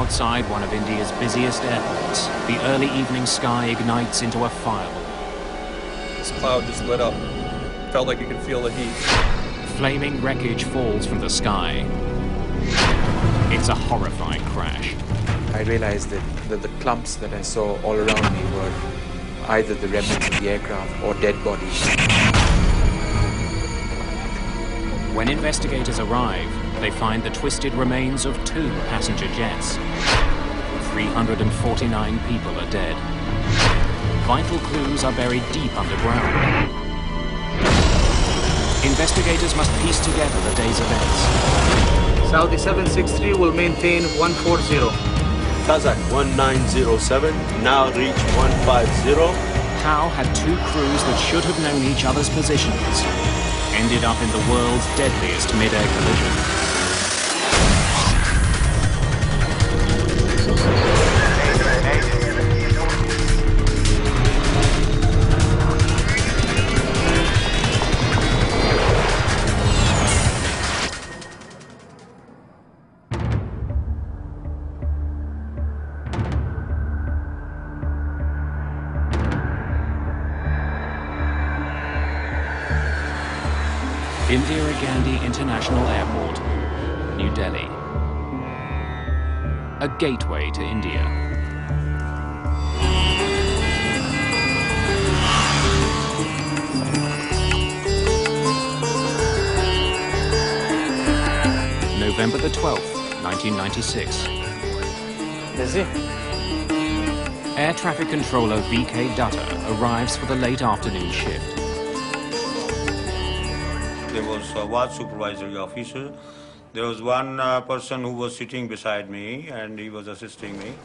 Outside one of India's busiest airports, the early evening sky ignites into a fireball. This cloud just lit up. Felt like you could feel the heat. Flaming wreckage falls from the sky. It's a horrifying crash. I realized that the clumps that I saw all around me were either the remnants of the aircraft or dead bodies. When investigators arrive, they find the twisted remains of 2 passenger jets. 349 people are dead. Vital clues are buried deep underground. Investigators must piece together the day's events. Saudi 763 will maintain 140. Kazakh 1907, now reach 150. How had 2 crews that should have known each other's positions ended up in the world's deadliest mid-air collision? Indira Gandhi International Airport, New Delhi. A gateway to India. November the 12th, 1996. Busy? Air traffic controller V.K. Dutta arrives for the late afternoon shift. There was a ward supervisory officer. There was one person who was sitting beside me and he was assisting me.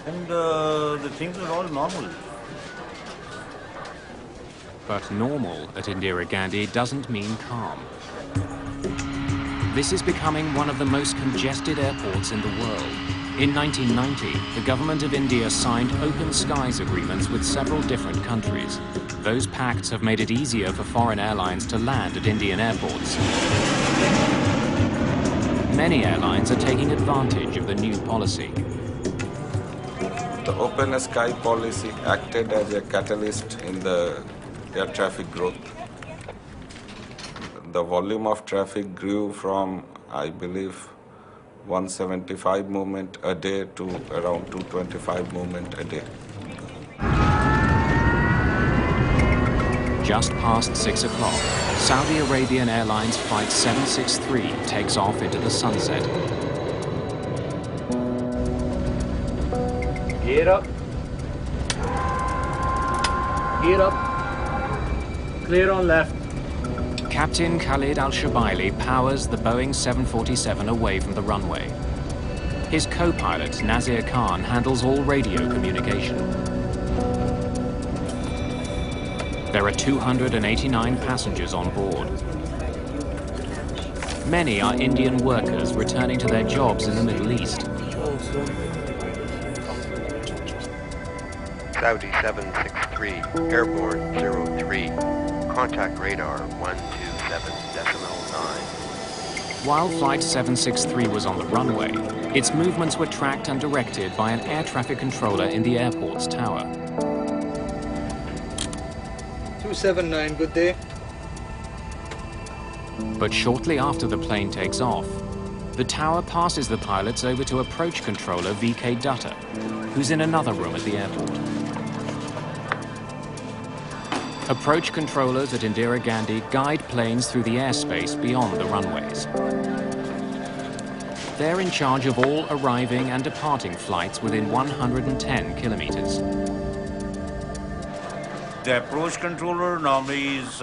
And the things were all normal. But normal at Indira Gandhi doesn't mean calm. This is becoming one of the most congested airports in the world. In 1990, the government of India signed open skies agreements with several different countries. Those pacts have made it easier for foreign airlines to land at Indian airports. Many airlines are taking advantage of the new policy. The open sky policy acted as a catalyst in the air traffic growth. The volume of traffic grew from, I believe, 175 movement a day to around 225 movement a day. Just past 6 o'clock, Saudi Arabian Airlines Flight 763 takes off into the sunset. Gear up. Gear up. Clear on left. Captain Khalid Al-Shabaili powers the Boeing 747 away from the runway. His co-pilot, Nazir Khan, handles all radio communication. There are 289 passengers on board. Many are Indian workers returning to their jobs in the Middle East. Saudi 763, airborne 03. Contact radar 127.9. While Flight 763 was on the runway, its movements were tracked and directed by an air traffic controller in the airport's tower. 279, good day. But shortly after the plane takes off, the tower passes the pilots over to approach controller V.K. Dutta, who's in another room at the airport. Approach controllers at Indira Gandhi guide planes through the airspace beyond the runways. They're in charge of all arriving and departing flights within 110 kilometers. The approach controller normally is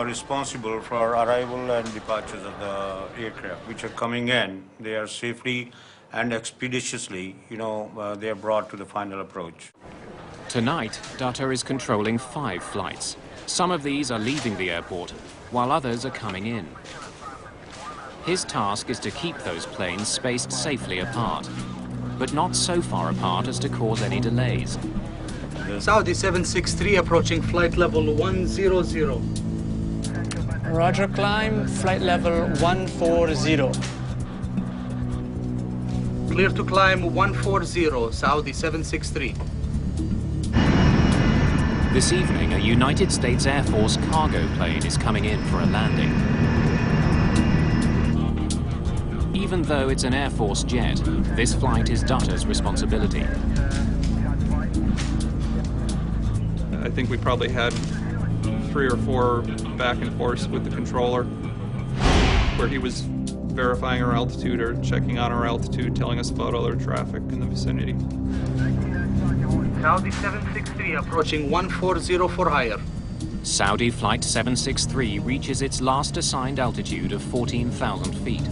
responsible for arrival and departures of the aircraft, which are coming in. They are safely and expeditiously, they are brought to the final approach. Tonight, Dutta is controlling 5 flights. Some of these are leaving the airport, while others are coming in. His task is to keep those planes spaced safely apart, but not so far apart as to cause any delays. Saudi 763 approaching flight level 100. Roger, climb, flight level 140. Clear to climb 140, Saudi 763. This evening, a United States Air Force cargo plane is coming in for a landing. Even though it's an Air Force jet, this flight is Dutter's responsibility. I think we probably had 3 or 4 back and forths with the controller where he was verifying our altitude or checking on our altitude, telling us about other traffic in the vicinity. Saudi 763 approaching 140 for higher. Saudi Flight 763 reaches its last assigned altitude of 14,000 feet.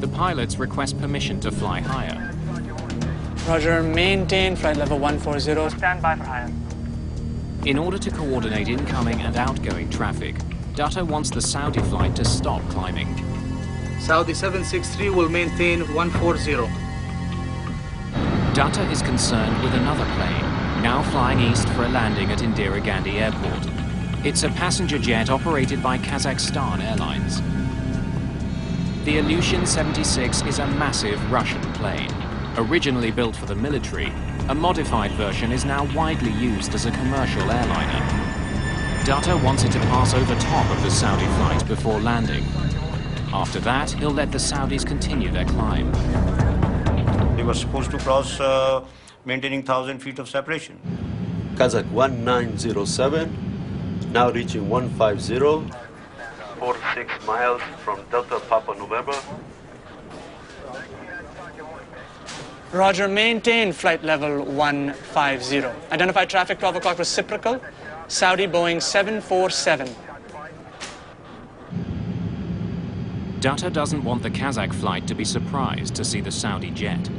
The pilots request permission to fly higher. Roger, maintain flight level 140. Stand by for higher. In order to coordinate incoming and outgoing traffic, Dutter wants the Saudi flight to stop climbing. Saudi 763 will maintain 140. Dutter is concerned with another plane, now flying east for a landing at Indira Gandhi Airport. It's a passenger jet operated by Kazakhstan Airlines. The Ilyushin 76 is a massive Russian plane. Originally built for the military, a modified version is now widely used as a commercial airliner. Dutter wants it to pass over top of the Saudi flight before landing. After that, he'll let the Saudis continue their climb. They were supposed to cross maintaining 1,000 feet of separation. Kazakh 1907, now reaching 150, 46 miles from Delta Papa November. Roger, maintain flight level 150. Identify traffic 12 o'clock reciprocal, Saudi Boeing 747. Dutter doesn't want the Kazakh flight to be surprised to see the Saudi jet.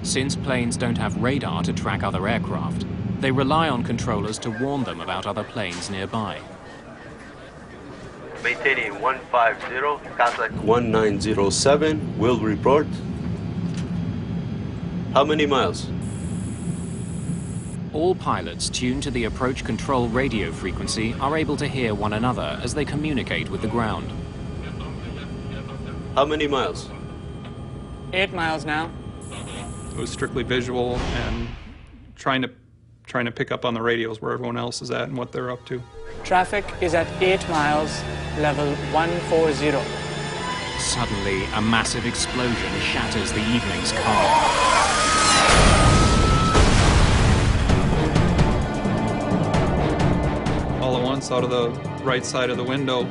Since planes don't have radar to track other aircraft, they rely on controllers to warn them about other planes nearby. Maintaining 150, Kazakh 1907, will report. How many miles? All pilots tuned to the approach control radio frequency are able to hear one another as they communicate with the ground. How many miles? 8 miles now. It was strictly visual and trying to pick up on the radios where everyone else is at and what they're up to. Traffic is at 8 miles, level 140. Suddenly, a massive explosion shatters the evening's calm. All at once, out of the right side of the window,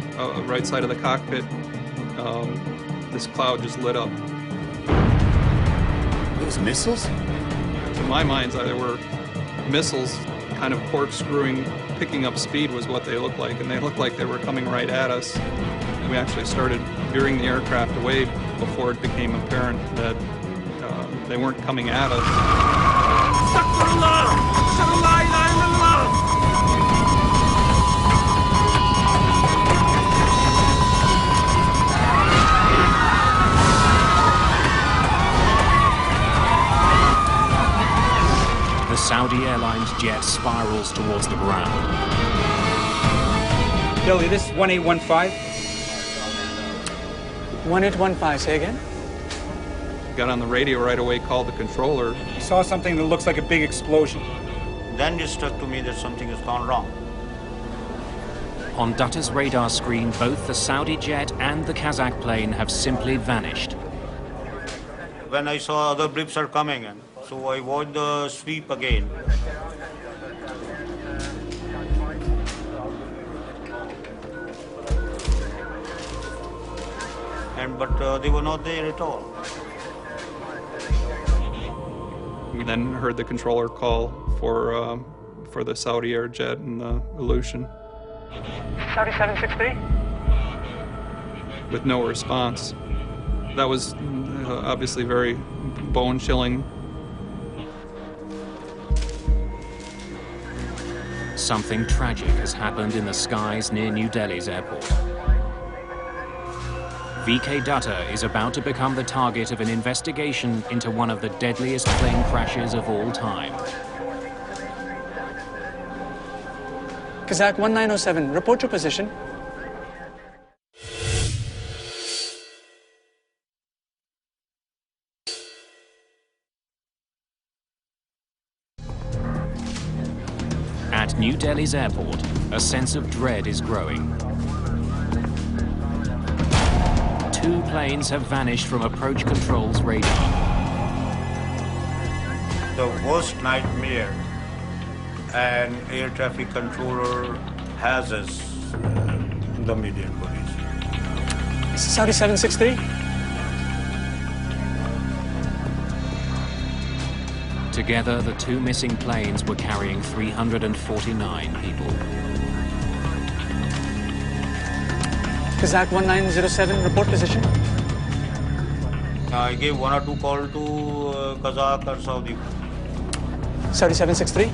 right side of the cockpit, this cloud just lit up. Those missiles? To my mind's eye, they were missiles kind of corkscrewing, picking up speed was what they looked like, and they looked like they were coming right at us. We actually started veering the aircraft away before it became apparent that they weren't coming at us. The Saudi Airlines jet spirals towards the ground. Billy, this is 1815. 1815, say again? Got on the radio right away, called the controller. We saw something that looks like a big explosion. Then it struck to me that something has gone wrong. On Dutter's radar screen, both the Saudi jet and the Kazakh plane have simply vanished. When I saw other blips are coming in, so I watched the sweep again. But they were not there at all. We then heard the controller call for the Saudi Air jet and the Ilyushin. Saudi 763? With no response. That was obviously very bone-chilling. Something tragic has happened in the skies near New Delhi's airport. VK Dutter is about to become the target of an investigation into one of the deadliest plane crashes of all time. Kazakh 1907, report your position. At New Delhi's airport, a sense of dread is growing. 2 planes have vanished from approach control's radar. The worst nightmare an air traffic controller has is the median police. Saudi 763? Together, the 2 missing planes were carrying 349 people. Kazakh 1907, report position. I gave 1 or 2 calls to Kazakh or Saudi. Saudi 763?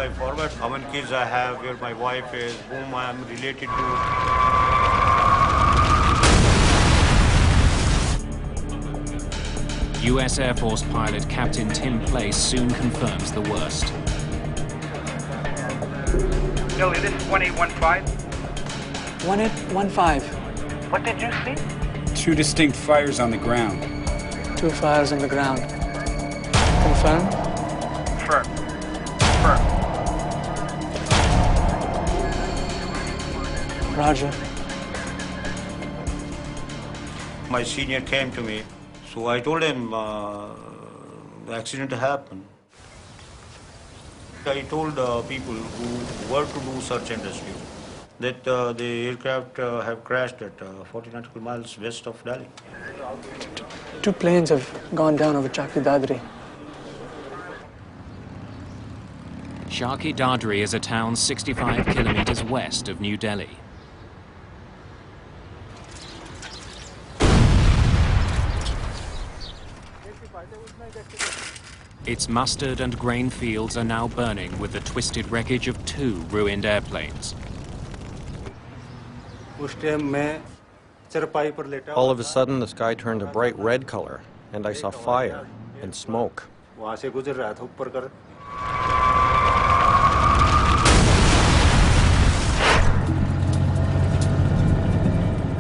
I forward how many kids I have, where my wife is, whom I am related to. US Air Force pilot Captain Tim Place soon confirms the worst. Delhi, this is 1815. 1815. What did you see? 2 distinct fires on the ground. 2 fires on the ground. Confirm? Confirm. Confirm. Roger. My senior came to me, so I told him the accident happened. I told people who were to do search and rescue that the aircraft have crashed at 40 nautical miles west of Delhi. 2 planes have gone down over Chakri Dadri. Chowki Dadri is a town 65 kilometers west of New Delhi. Its mustard and grain fields are now burning with the twisted wreckage of 2 ruined airplanes. All of a sudden, the sky turned a bright red color, and I saw fire and smoke. I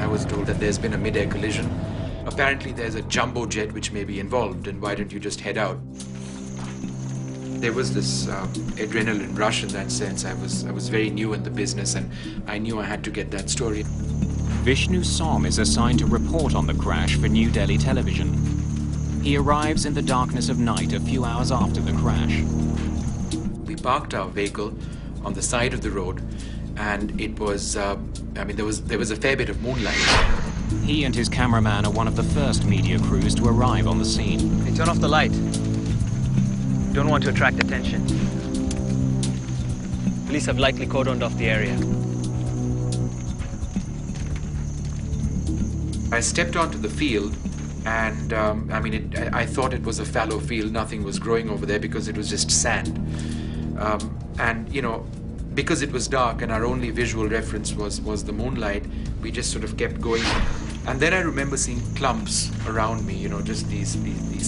was told that there's been a mid-air collision. Apparently there's a jumbo jet which may be involved, and why don't you just head out? There was this adrenaline rush in that sense. I was very new in the business, and I knew I had to get that story. Vishnu Som is assigned to report on the crash for New Delhi television. He arrives in the darkness of night a few hours after the crash. We parked our vehicle on the side of the road, and it was, there was a fair bit of moonlight. He and his cameraman are one of the first media crews to arrive on the scene. Hey, turn off the light. Don't want to attract attention. Police have likely cordoned off the area. I stepped onto the field, and I thought it was a fallow field. Nothing was growing over there because it was just sand. Because it was dark and our only visual reference was the moonlight, we just sort of kept going. And then I remember seeing clumps around me, just these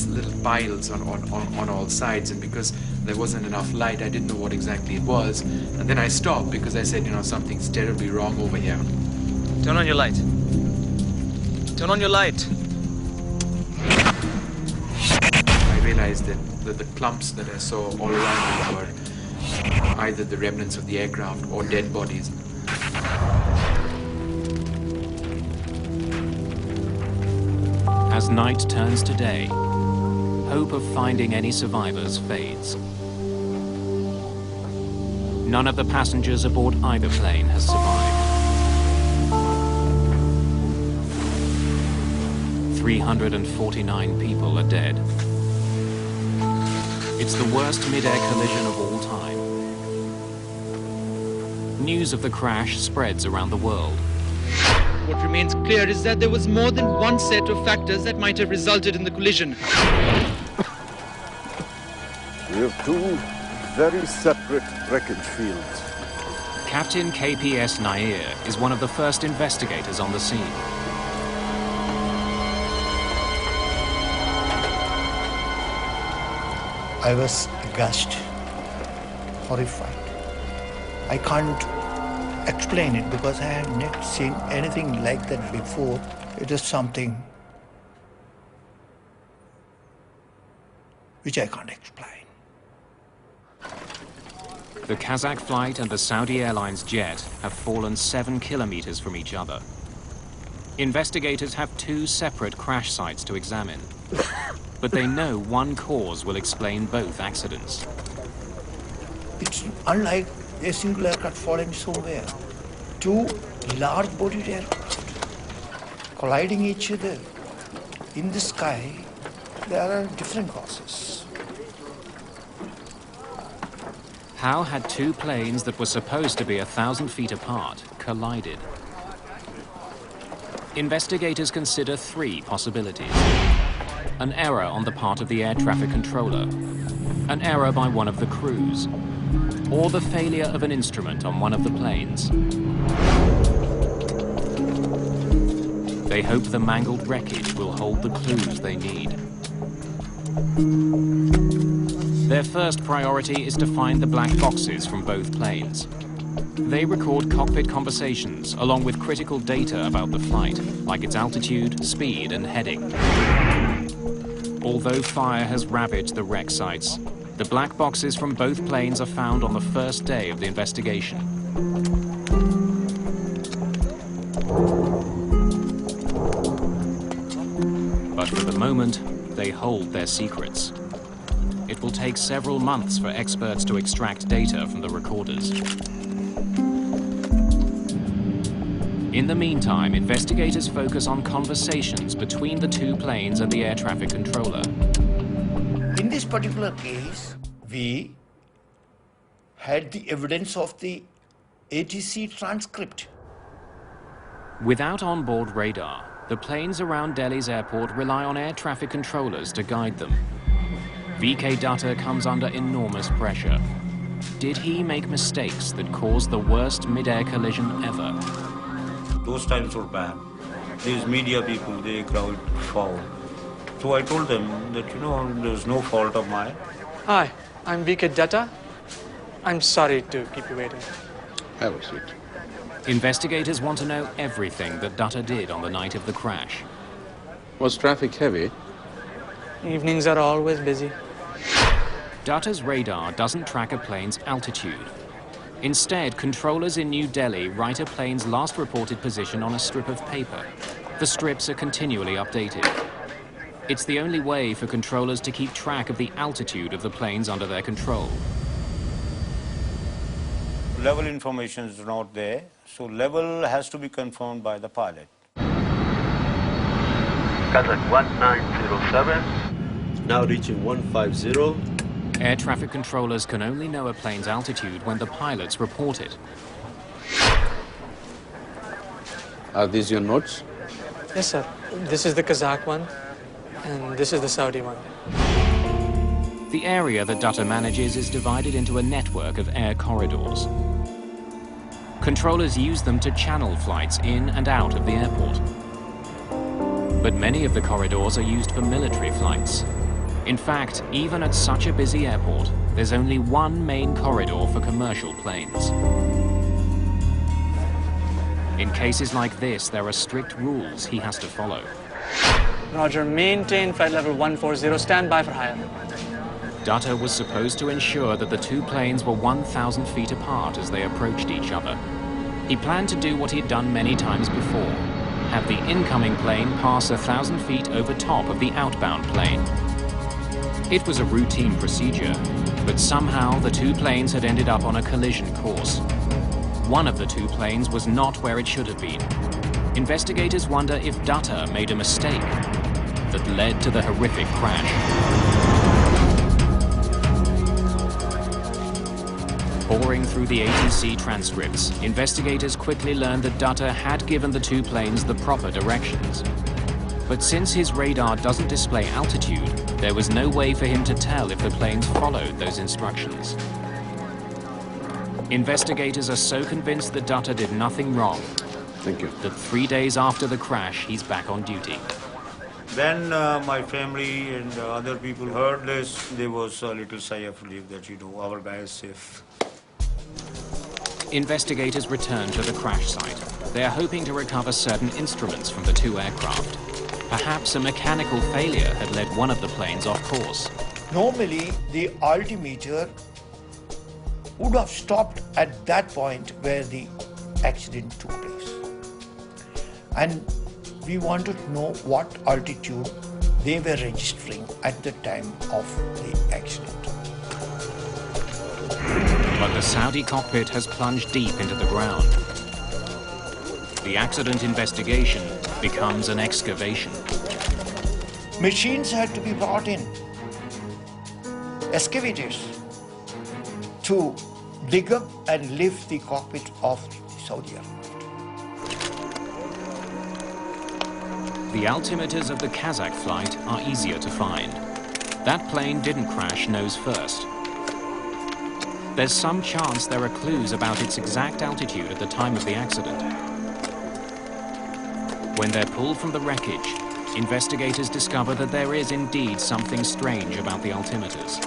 little piles on all sides. And because there wasn't enough light, I didn't know what exactly it was. And then I stopped because I said, something's terribly wrong over here. Turn on your light. Turn on your light. I realized that the clumps that I saw all around me were either the remnants of the aircraft or dead bodies. As night turns to day, hope of finding any survivors fades. None of the passengers aboard either plane has survived. 349 people are dead. It's the worst mid-air collision of all time. News of the crash spreads around the world. What remains clear is that there was more than one set of factors that might have resulted in the collision. We have 2 very separate wreckage fields. Captain KPS Nair is one of the first investigators on the scene. I was aghast, horrified. I can't explain it because I had never seen anything like that before. It is something which I can't explain. The Kazakh flight and the Saudi Airlines jet have fallen 7 kilometers from each other. Investigators have 2 separate crash sites to examine, but they know one cause will explain both accidents. It's unlike a single aircraft falling somewhere. 2 large-bodied aircraft colliding each other in the sky. There are different causes. How had 2 planes that were supposed to be 1,000 feet apart collided? Investigators consider 3 possibilities. An error on the part of the air traffic controller, an error by one of the crews, or the failure of an instrument on one of the planes. They hope the mangled wreckage will hold the clues they need. Their first priority is to find the black boxes from both planes. They record cockpit conversations along with critical data about the flight, like its altitude, speed, and heading. Although fire has ravaged the wreck sites, the black boxes from both planes are found on the first day of the investigation. But for the moment, they hold their secrets. It will take several months for experts to extract data from the recorders. In the meantime, investigators focus on conversations between the 2 planes and the air traffic controller. In this particular case, we had the evidence of the ATC transcript. Without onboard radar, the planes around Delhi's airport rely on air traffic controllers to guide them. VK Dutta comes under enormous pressure. Did he make mistakes that caused the worst mid-air collision ever? Those times were bad. These media people, they crowd foul. So I told them that, there's no fault of mine. Hi, I'm VK Dutta. I'm sorry to keep you waiting. Have a seat. Investigators want to know everything that Dutta did on the night of the crash. Was traffic heavy? Evenings are always busy. Dutta's radar doesn't track a plane's altitude. Instead, controllers in New Delhi write a plane's last reported position on a strip of paper. The strips are continually updated. It's the only way for controllers to keep track of the altitude of the planes under their control. Level information is not there, so level has to be confirmed by the pilot. Kazakh 1907, now reaching 150. Air traffic controllers can only know a plane's altitude when the pilots report it. Are these your notes? Yes, sir. This is the Kazakh one, and this is the Saudi one. The area that Dutta manages is divided into a network of air corridors. Controllers use them to channel flights in and out of the airport. But many of the corridors are used for military flights. In fact, even at such a busy airport, there's only one main corridor for commercial planes. In cases like this, there are strict rules he has to follow. Roger, maintain flight level 140, stand by for higher. Dutta was supposed to ensure that the 2 planes were 1,000 feet apart as they approached each other. He planned to do what he'd done many times before, have the incoming plane pass 1,000 feet over top of the outbound plane. It was a routine procedure, but somehow the 2 planes had ended up on a collision course. One of the 2 planes was not where it should have been. Investigators wonder if Dutta made a mistake that led to the horrific crash. Poring through the ATC transcripts, investigators quickly learned that Dutta had given the 2 planes the proper directions. But since his radar doesn't display altitude, there was no way for him to tell if the planes followed those instructions. Investigators are so convinced that Dutta did nothing wrong. Thank you. That 3 days after the crash, he's back on duty. Then my family and other people heard this. There was a little sigh of relief that, our guy is safe. Investigators return to the crash site. They are hoping to recover certain instruments from the 2 aircraft. Perhaps a mechanical failure had led one of the planes off course. Normally, the altimeter would have stopped at that point where the accident took place. And we wanted to know what altitude they were registering at the time of the accident. But the Saudi cockpit has plunged deep into the ground. The accident investigation becomes an excavation. Machines had to be brought in, excavators, to dig up and lift the cockpit of the Saudi aircraft. The altimeters of the Kazakh flight are easier to find. That plane didn't crash nose first. There's some chance there are clues about its exact altitude at the time of the accident. When they're pulled from the wreckage, investigators discover that there is indeed something strange about the altimeters.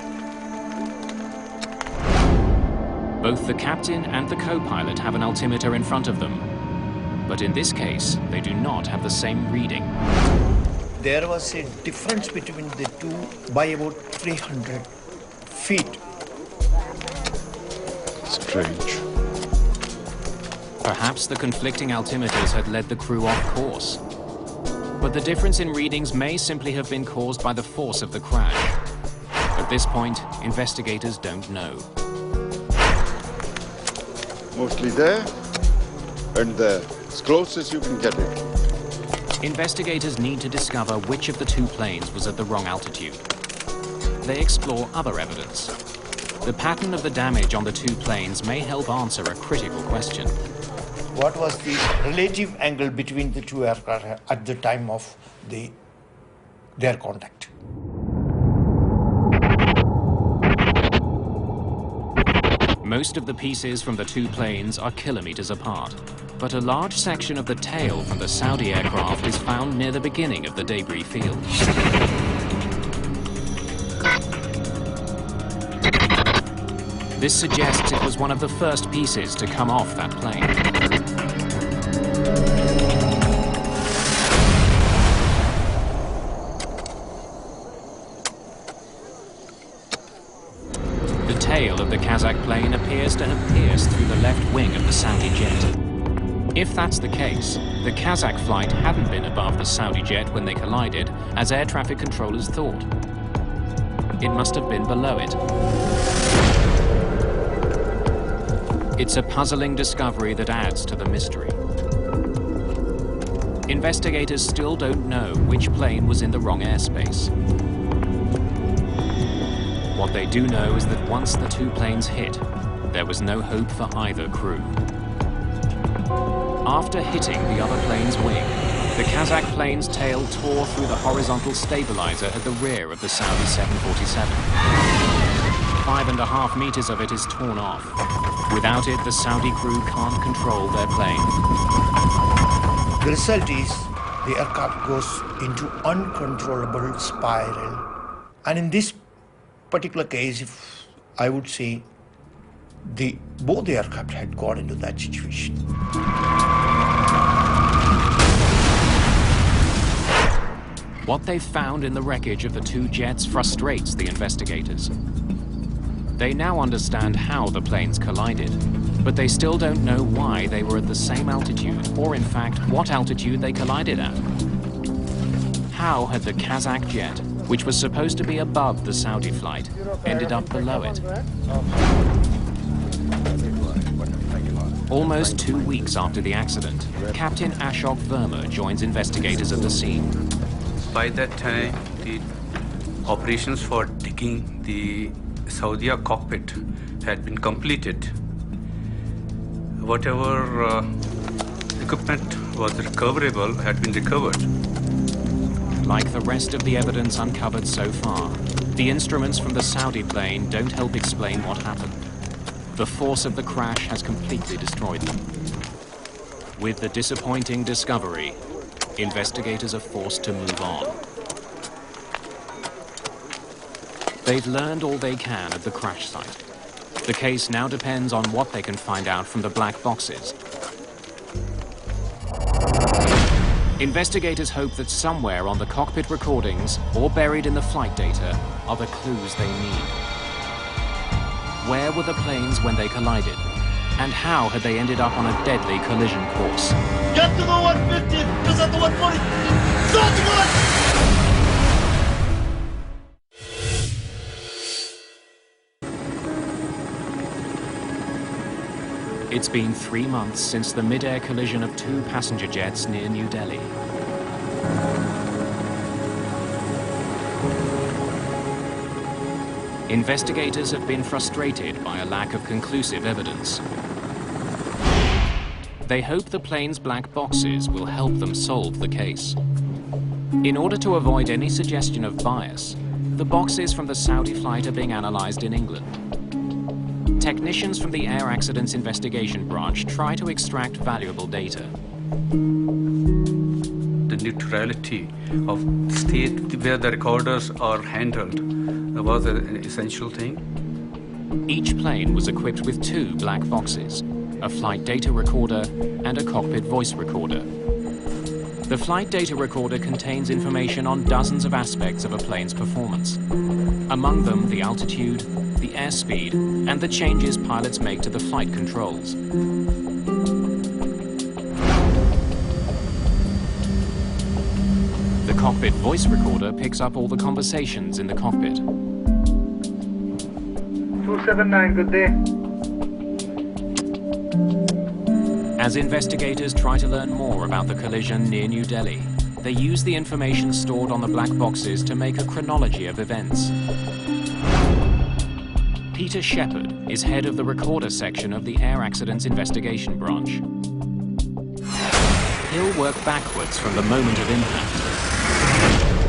Both the captain and the co-pilot have an altimeter in front of them, but in this case, they do not have the same reading. There was a difference between the two by about 300 feet. Strange. Perhaps the conflicting altimeters had led the crew off course. But the difference in readings may simply have been caused by the force of the crash. At this point, investigators don't know. Mostly there and there, as close as you can get it. Investigators need to discover which of the two planes was at the wrong altitude. They explore other evidence. The pattern of the damage on the two planes may help answer a critical question. What was the relative angle between the two aircraft at the time of their contact? Most of the pieces from the two planes are kilometers apart, but a large section of the tail from the Saudi aircraft is found near the beginning of the debris field. This suggests it was one of the first pieces to come off that plane. The tail of the Kazakh plane appears to have pierced through the left wing of the Saudi jet. If that's the case, the Kazakh flight hadn't been above the Saudi jet when they collided, as air traffic controllers thought. It must have been below it. It's a puzzling discovery that adds to the mystery. Investigators still don't know which plane was in the wrong airspace. What they do know is that once the two planes hit, there was no hope for either crew. After hitting the other plane's wing, the Kazakh plane's tail tore through the horizontal stabilizer at the rear of the Saudi 747. 5.5 meters of it is torn off. Without it, the Saudi crew can't control their plane. The result is the aircraft goes into uncontrollable spiral. And in this particular case, if I would say both the aircraft had got into that situation. What they've found in the wreckage of the two jets frustrates the investigators. They now understand how the planes collided, but they still don't know why they were at the same altitude, or in fact, what altitude they collided at. How had the Kazakh jet, which was supposed to be above the Saudi flight, ended up below it? Almost 2 weeks after the accident, Captain Ashok Verma joins investigators at the scene. By that time, the operations for digging the Saudi cockpit had been completed. Whatever equipment was recoverable had been recovered. Like the rest of the evidence uncovered so far, the instruments from the Saudi plane don't help explain what happened. The force of the crash has completely destroyed them. With the disappointing discovery, investigators are forced to move on. They've learned all they can at the crash site. The case now depends on what they can find out from the black boxes. Investigators hope that somewhere on the cockpit recordings or buried in the flight data are the clues they need. Where were the planes when they collided? And how had they ended up on a deadly collision course? Get to the 150! Just at the 140! Stop the gun! It's been 3 months since the mid-air collision of 2 passenger jets near New Delhi. Investigators have been frustrated by a lack of conclusive evidence. They hope the plane's black boxes will help them solve the case. In order to avoid any suggestion of bias, the boxes from the Saudi flight are being analyzed in England. Technicians from the Air Accidents Investigation Branch try to extract valuable data. The neutrality of state where the recorders are handled was an essential thing. Each plane was equipped with 2 black boxes, a flight data recorder and a cockpit voice recorder. The flight data recorder contains information on dozens of aspects of a plane's performance. Among them, the altitude, the airspeed, and the changes pilots make to the flight controls. The cockpit voice recorder picks up all the conversations in the cockpit. 279, good day. As investigators try to learn more about the collision near New Delhi, they use the information stored on the black boxes to make a chronology of events. Peter Shepherd is head of the recorder section of the Air Accidents Investigation Branch. He'll work backwards from the moment of impact.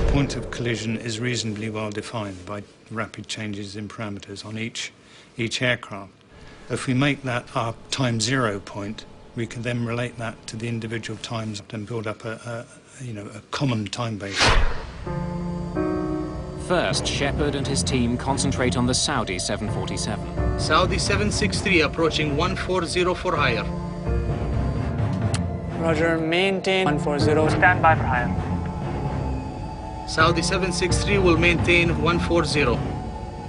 The point of collision is reasonably well defined by rapid changes in parameters on each aircraft. If we make that our time zero point, we can then relate that to the individual times and build up a common time base. First, Shepherd and his team concentrate on the Saudi 747. Saudi 763 approaching 140 for higher. Roger, maintain 140. Stand by for higher. Saudi 763 will maintain 140.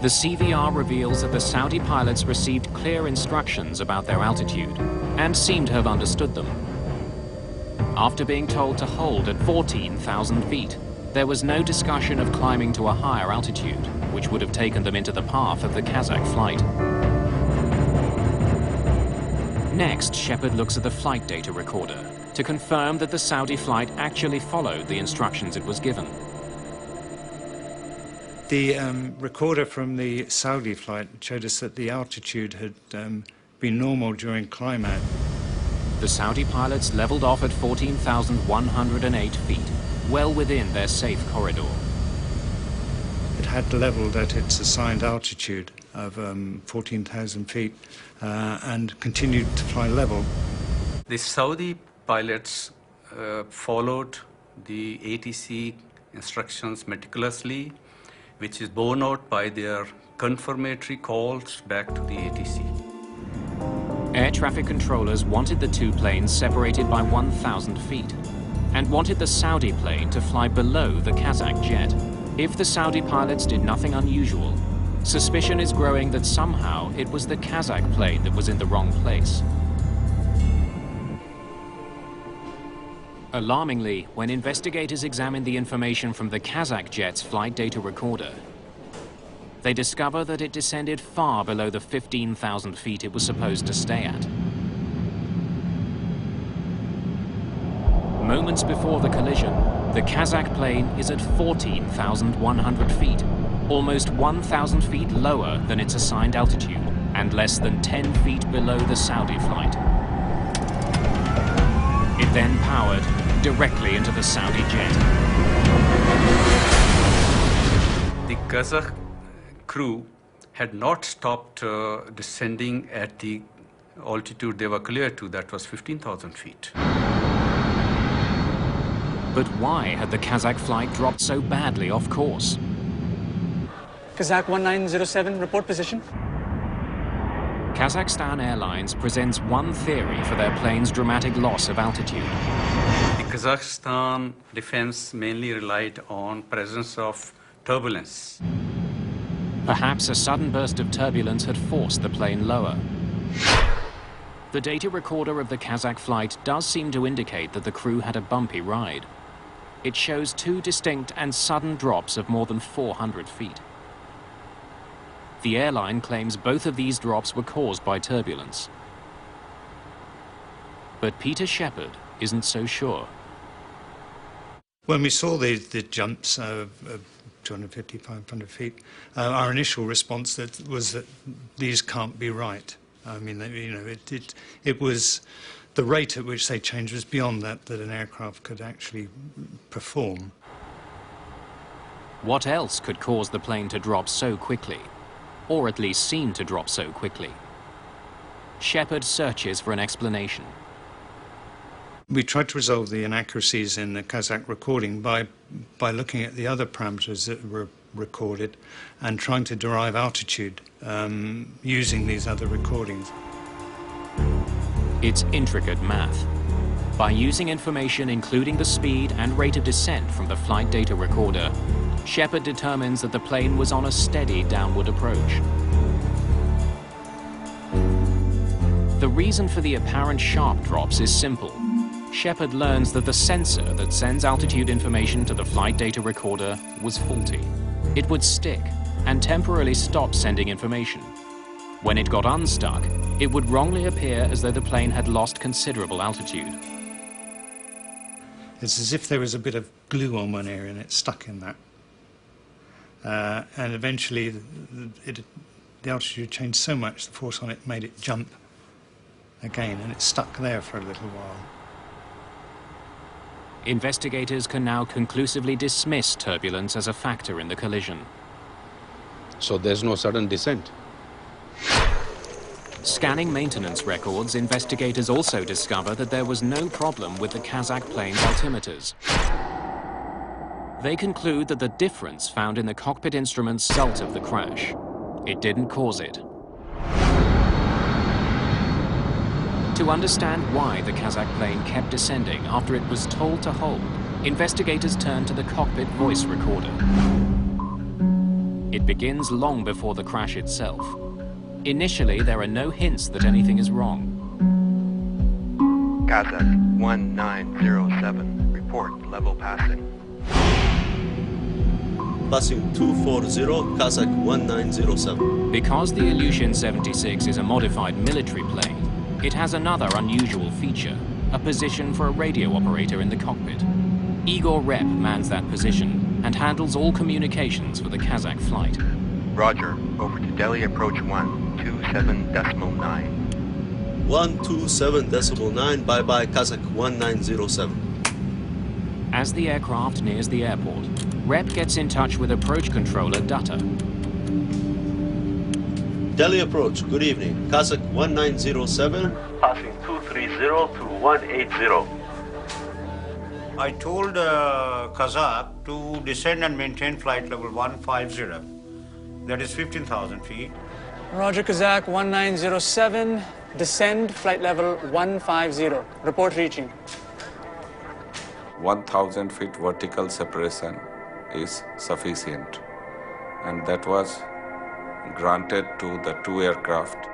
The CVR reveals that the Saudi pilots received clear instructions about their altitude and seem to have understood them. After being told to hold at 14,000 feet, there was no discussion of climbing to a higher altitude, which would have taken them into the path of the Kazakh flight. Next, Shepherd looks at the flight data recorder to confirm that the Saudi flight actually followed the instructions it was given. The recorder from the Saudi flight showed us that the altitude had been normal during climb out. The Saudi pilots leveled off at 14,108 feet, well within their safe corridor. It had leveled at its assigned altitude of 14,000 feet and continued to fly level. The Saudi pilots followed the ATC instructions meticulously, which is borne out by their confirmatory calls back to the ATC. Air traffic controllers wanted the 2 planes separated by 1,000 feet and wanted the Saudi plane to fly below the Kazakh jet. If the Saudi pilots did nothing unusual, suspicion is growing that somehow it was the Kazakh plane that was in the wrong place. Alarmingly, when investigators examine the information from the Kazakh jet's flight data recorder, they discover that it descended far below the 15,000 feet it was supposed to stay at. Moments before the collision, the Kazakh plane is at 14,100 feet, almost 1,000 feet lower than its assigned altitude and less than 10 feet below the Saudi flight. It then powered directly into the Saudi jet. The Kazakh crew had not stopped descending at the altitude they were clear to, that was 15,000 feet. But why had the Kazakh flight dropped so badly off course? Kazakh 1907, report position. Kazakhstan Airlines presents one theory for their plane's dramatic loss of altitude. The Kazakhstan defense mainly relied on presence of turbulence. Perhaps a sudden burst of turbulence had forced the plane lower. The data recorder of the Kazakh flight does seem to indicate that the crew had a bumpy ride. It shows two distinct and sudden drops of more than 400 feet. The airline claims both of these drops were caused by turbulence. But Peter Shepard isn't so sure. When we saw the jumps of 250, 500 feet, our initial response was that these can't be right. I mean, you know, it was the rate at which they changed was beyond that an aircraft could actually perform. What else could cause the plane to drop so quickly, or at least seem to drop so quickly? Shepard searches for an explanation. We tried to resolve the inaccuracies in the Kazakh recording by looking at the other parameters that were recorded and trying to derive altitude using these other recordings. It's intricate math. By using information including the speed and rate of descent from the flight data recorder, Shepard determines that the plane was on a steady downward approach. The reason for the apparent sharp drops is simple. Shepard learns that the sensor that sends altitude information to the flight data recorder was faulty. It would stick and temporarily stop sending information. When it got unstuck, it would wrongly appear as though the plane had lost considerable altitude. It's as if there was a bit of glue on one area and it stuck in that. And eventually the altitude changed so much, the force on it made it jump again, and it stuck there for a little while. Investigators can now conclusively dismiss turbulence as a factor in the collision. So there's no sudden descent? Scanning maintenance records, investigators also discover that there was no problem with the Kazakh plane's altimeters. They conclude that the difference found in the cockpit instruments result of the crash. It didn't cause it. To understand why the Kazakh plane kept descending after it was told to hold, investigators turn to the cockpit voice recorder. It begins long before the crash itself. Initially, there are no hints that anything is wrong. Kazakh 1907, report level passing. Passing 240, Kazakh 1907. Because the Ilyushin 76 is a modified military plane, it has another unusual feature, a position for a radio operator in the cockpit. Igor Rep mans that position and handles all communications for the Kazakh flight. Roger, over to Delhi approach 127.9. 127.9, bye-bye, Kazakh 1907. As the aircraft nears the airport, Rep gets in touch with approach controller Dutta. Delhi approach, good evening. Kazakh 1907. Passing 230 to 180. I told Kazakh to descend and maintain flight level 150. That is 15,000 feet. Roger, Kazakh 1907. Descend flight level 150. Report reaching. 1,000 feet vertical separation is sufficient, and that was granted to the two aircraft.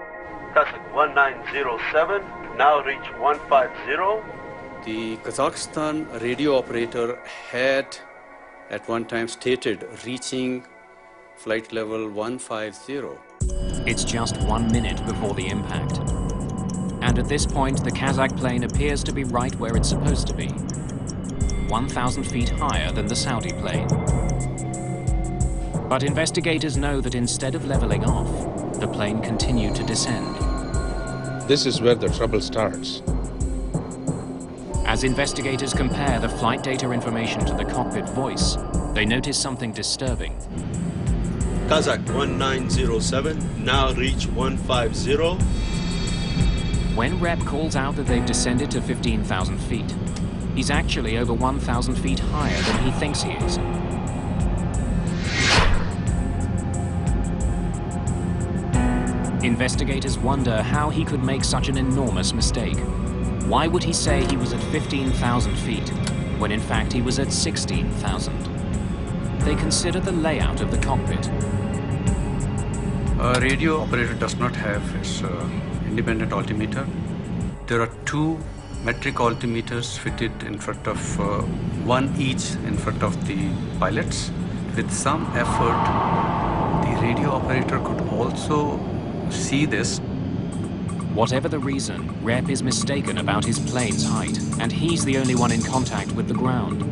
Kazakh 1907, now reach 150. The Kazakhstan radio operator had at one time stated reaching flight level 150. It's just 1 minute before the impact. And at this point, the Kazakh plane appears to be right where it's supposed to be. 1,000 feet higher than the Saudi plane. But investigators know that instead of leveling off, the plane continued to descend. This is where the trouble starts. As investigators compare the flight data information to the cockpit voice, they notice something disturbing. Kazakh 1907, now reach 150. When Rep calls out that they've descended to 15,000 feet, he's actually over 1,000 feet higher than he thinks he is. Investigators wonder how he could make such an enormous mistake. Why would he say he was at 15,000 feet, when in fact he was at 16,000? They consider the layout of the cockpit. A radio operator does not have its independent altimeter. There are two metric altimeters fitted in front of one each in front of the pilots. With some effort, the radio operator could also see this. Whatever the reason, Rep is mistaken about his plane's height, and he's the only one in contact with the ground.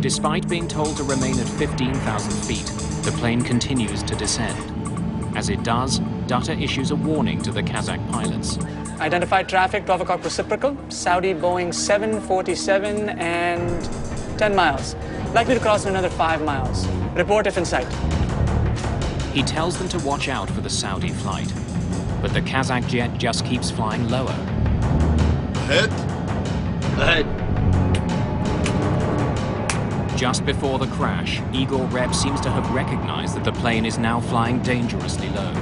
Despite being told to remain at 15,000 feet, the plane continues to descend. As it does, Dutta issues a warning to the Kazakh pilots. Identified traffic, 12 o'clock reciprocal, Saudi Boeing 747 and 10 miles. Likely to cross in another 5 miles. Report if in sight. He tells them to watch out for the Saudi flight, but the Kazakh jet just keeps flying lower. Ahead. Ahead. Just before the crash, Igor Rep seems to have recognized that the plane is now flying dangerously low.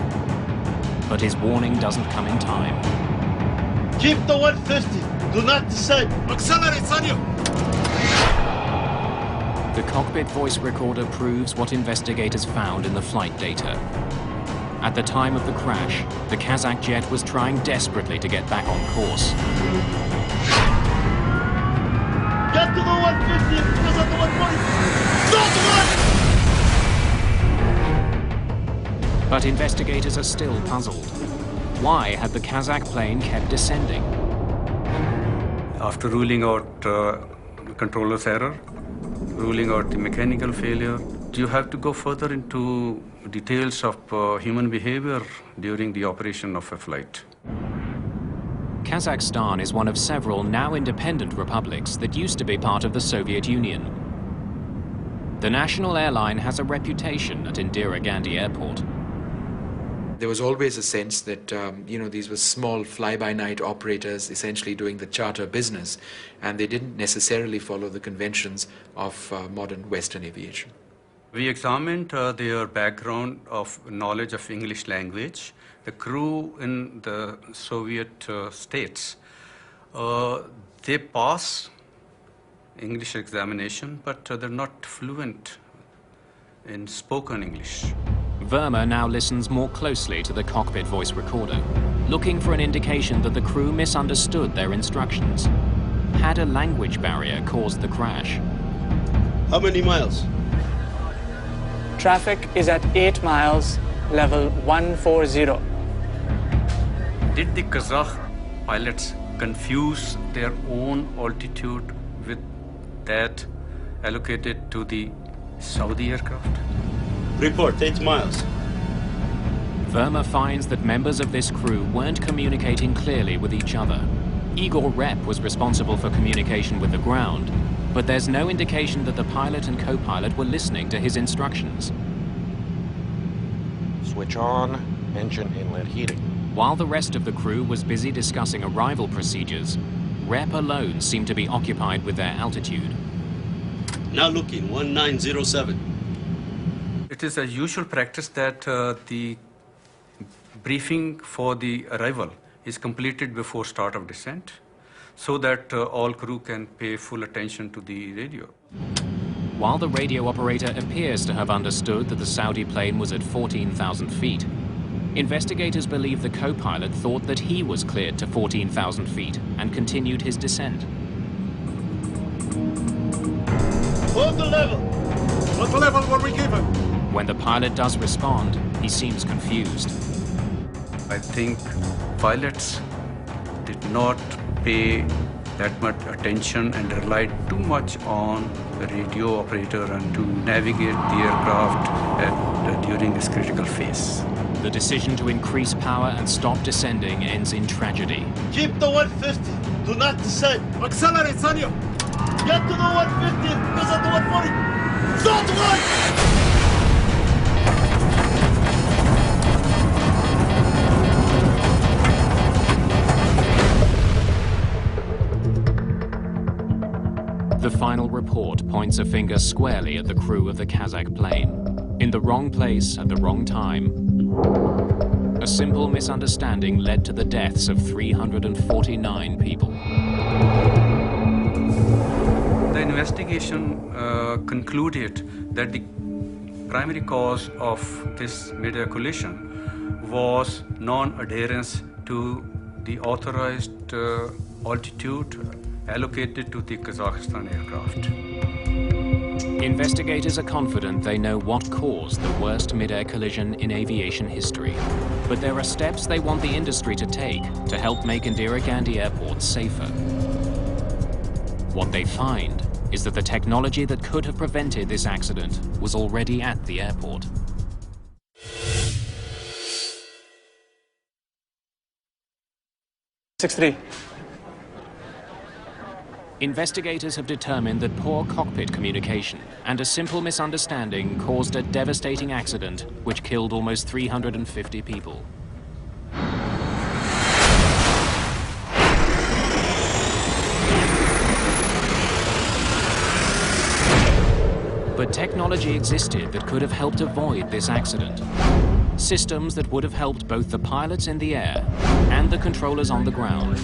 But his warning doesn't come in time. Keep the 150. Do not descend. Accelerate, Sanyo. The cockpit voice recorder proves what investigators found in the flight data. At the time of the crash, the Kazakh jet was trying desperately to get back on course. Get to the 150 because of the 140. Don't run! But investigators are still puzzled. Why had the Kazakh plane kept descending? After ruling out controller's error, ruling out the mechanical failure, you have to go further into details of human behavior during the operation of a flight. Kazakhstan is one of several now independent republics that used to be part of the Soviet Union. The national airline has a reputation at Indira Gandhi Airport. There was always a sense that, these were small fly-by-night operators essentially doing the charter business, and they didn't necessarily follow the conventions of modern Western aviation. We examined their background of knowledge of English language. The crew in the Soviet states, they pass English examination, but they're not fluent in spoken English. Verma now listens more closely to the cockpit voice recorder, looking for an indication that the crew misunderstood their instructions. Had a language barrier caused the crash? How many miles? Traffic is at 8 miles, level 140. Did the Kazakh pilots confuse their own altitude with that allocated to the Saudi aircraft? Report, 8 miles. Verma finds that members of this crew weren't communicating clearly with each other. Igor Rep was responsible for communication with the ground, but there's no indication that the pilot and co-pilot were listening to his instructions. Switch on, engine inlet heating. While the rest of the crew was busy discussing arrival procedures, Rep alone seemed to be occupied with their altitude. Now looking, 1907. It is a usual practice that the briefing for the arrival is completed before start of descent, so that all crew can pay full attention to the radio. While the radio operator appears to have understood that the Saudi plane was at 14,000 feet, investigators believe the co-pilot thought that he was cleared to 14,000 feet and continued his descent. Hold the level. What level were we given? When the pilot does respond, he seems confused. I think pilots did not pay that much attention and relied too much on the radio operator and to navigate the aircraft during this critical phase. The decision to increase power and stop descending ends in tragedy. Keep the 150. Do not descend. Accelerate, Sanyo. Get to the 150 because of the 140. Don't run! The final report points a finger squarely at the crew of the Kazakh plane. In the wrong place at the wrong time. A simple misunderstanding led to the deaths of 349 people. The investigation concluded that the primary cause of this mid-air collision was non-adherence to the authorized altitude allocated to the Kazakhstan aircraft. Investigators are confident they know what caused the worst mid-air collision in aviation history. But there are steps they want the industry to take to help make Indira Gandhi Airport safer. What they find is that the technology that could have prevented this accident was already at the airport. Investigators have determined that poor cockpit communication and a simple misunderstanding caused a devastating accident which killed almost 350 people. But technology existed that could have helped avoid this accident. Systems that would have helped both the pilots in the air and the controllers on the ground.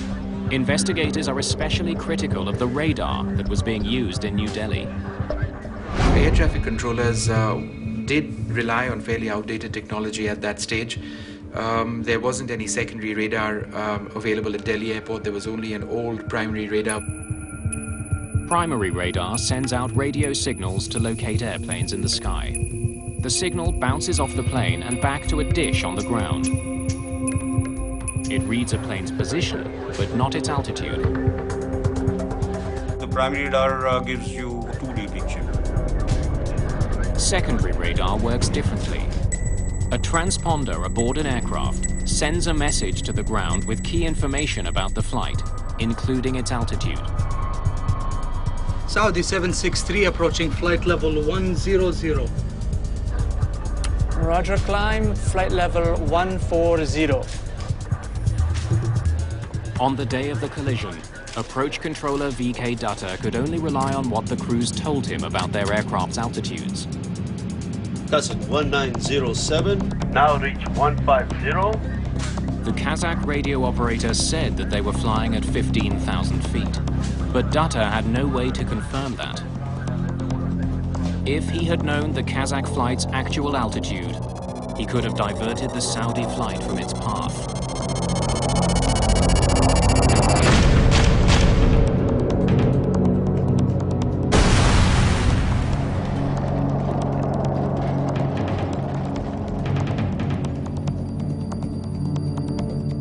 Investigators are especially critical of the radar that was being used in New Delhi. Air traffic controllers did rely on fairly outdated technology at that stage. There wasn't any secondary radar available at Delhi Airport. There was only an old primary radar. Primary radar sends out radio signals to locate airplanes in the sky. The signal bounces off the plane and back to a dish on the ground. It reads a plane's position, but not its altitude. The primary radar gives you 2D picture. Secondary radar works differently. A transponder aboard an aircraft sends a message to the ground with key information about the flight, including its altitude. Saudi 763 approaching flight level 100. Roger, climb, flight level 140. On the day of the collision, approach controller VK Dutta could only rely on what the crews told him about their aircraft's altitudes. Kazakh 1907. Now reach 150. The Kazakh radio operator said that they were flying at 15,000 feet, but Dutta had no way to confirm that. If he had known the Kazakh flight's actual altitude, he could have diverted the Saudi flight from its path.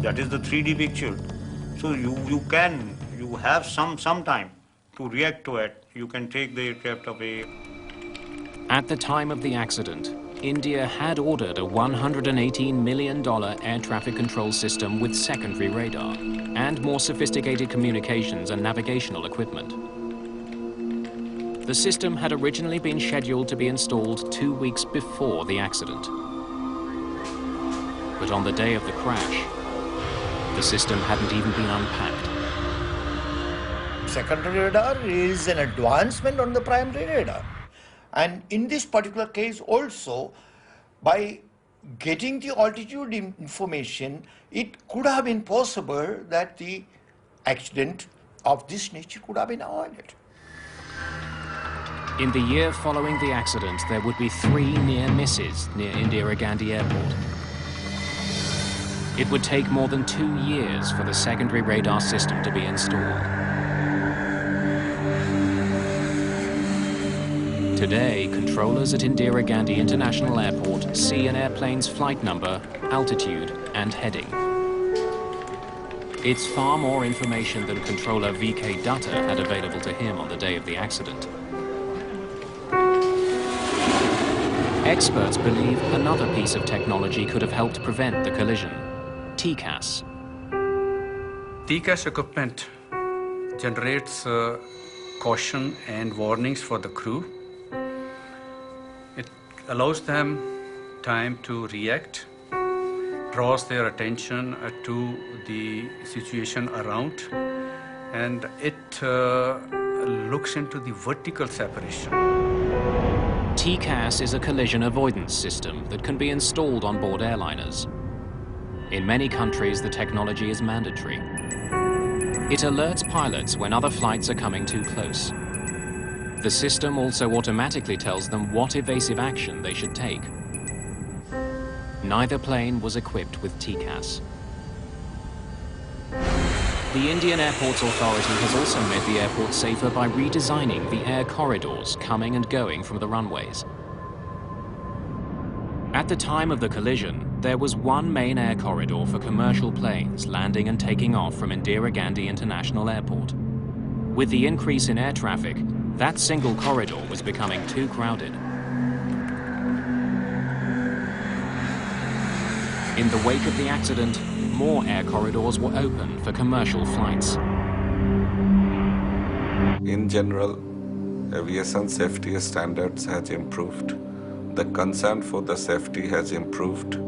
That is the 3D picture. So you have some time to react to it. You can take the aircraft away. At the time of the accident, India had ordered a $118 million air traffic control system with secondary radar and more sophisticated communications and navigational equipment. The system had originally been scheduled to be installed 2 weeks before the accident. But on the day of the crash, the system hadn't even been unpacked. Secondary radar is an advancement on the primary radar. And in this particular case also, by getting the altitude information, it could have been possible that the accident of this nature could have been avoided. In the year following the accident, there would be 3 near misses near Indira Gandhi Airport. It would take more than 2 years for the secondary radar system to be installed. Today, controllers at Indira Gandhi International Airport see an airplane's flight number, altitude, and heading. It's far more information than controller VK Dutta had available to him on the day of the accident. Experts believe another piece of technology could have helped prevent the collision. TCAS. TCAS equipment generates caution and warnings for the crew. It allows them time to react, draws their attention to the situation around, and it looks into the vertical separation. TCAS is a collision avoidance system that can be installed on board airliners. In many countries, the technology is mandatory. It alerts pilots when other flights are coming too close. The system also automatically tells them what evasive action they should take. Neither plane was equipped with TCAS. The Indian Airports Authority has also made the airport safer by redesigning the air corridors coming and going from the runways. At the time of the collision, there was one main air corridor for commercial planes landing and taking off from Indira Gandhi International Airport. With the increase in air traffic, that single corridor was becoming too crowded. In the wake of the accident, more air corridors were open for commercial flights. In general, aviation safety standards has improved. The concern for the safety has improved.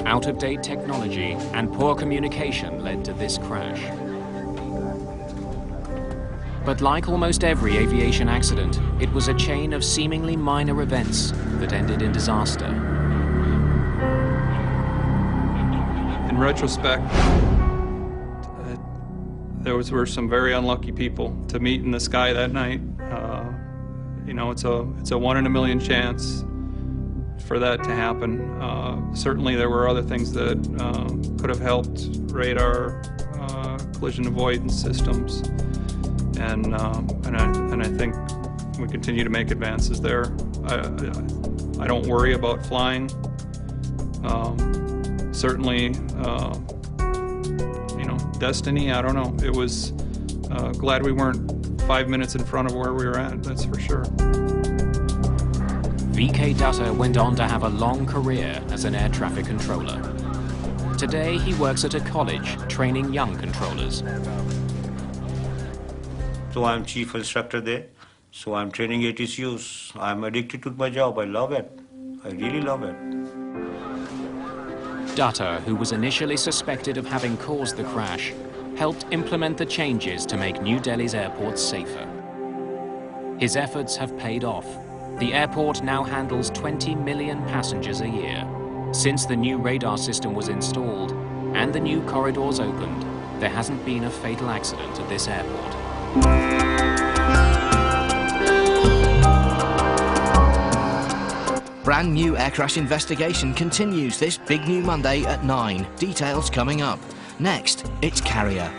Out-of-date technology and poor communication led to this crash. But like almost every aviation accident, it was a chain of seemingly minor events that ended in disaster. In retrospect, there were some very unlucky people to meet in the sky that night. You know, it's a 1 in a million chance for that to happen. Certainly there were other things that could have helped: radar, collision avoidance systems, and I think we continue to make advances there. I don't worry about flying. Certainly, you know, destiny, I don't know. It was glad we weren't 5 minutes in front of where we were at, that's for sure. V.K. Dutta went on to have a long career as an air traffic controller. Today, he works at a college training young controllers. So I'm chief instructor there. So I'm training ATCUs. I'm addicted to my job. I love it. I really love it. Dutta, who was initially suspected of having caused the crash, helped implement the changes to make New Delhi's airports safer. His efforts have paid off. The airport now handles 20 million passengers a year. Since the new radar system was installed and the new corridors opened, there hasn't been a fatal accident at this airport. Brand new air crash investigation continues this big new Monday at 9. Details coming up. Next, it's Carrier.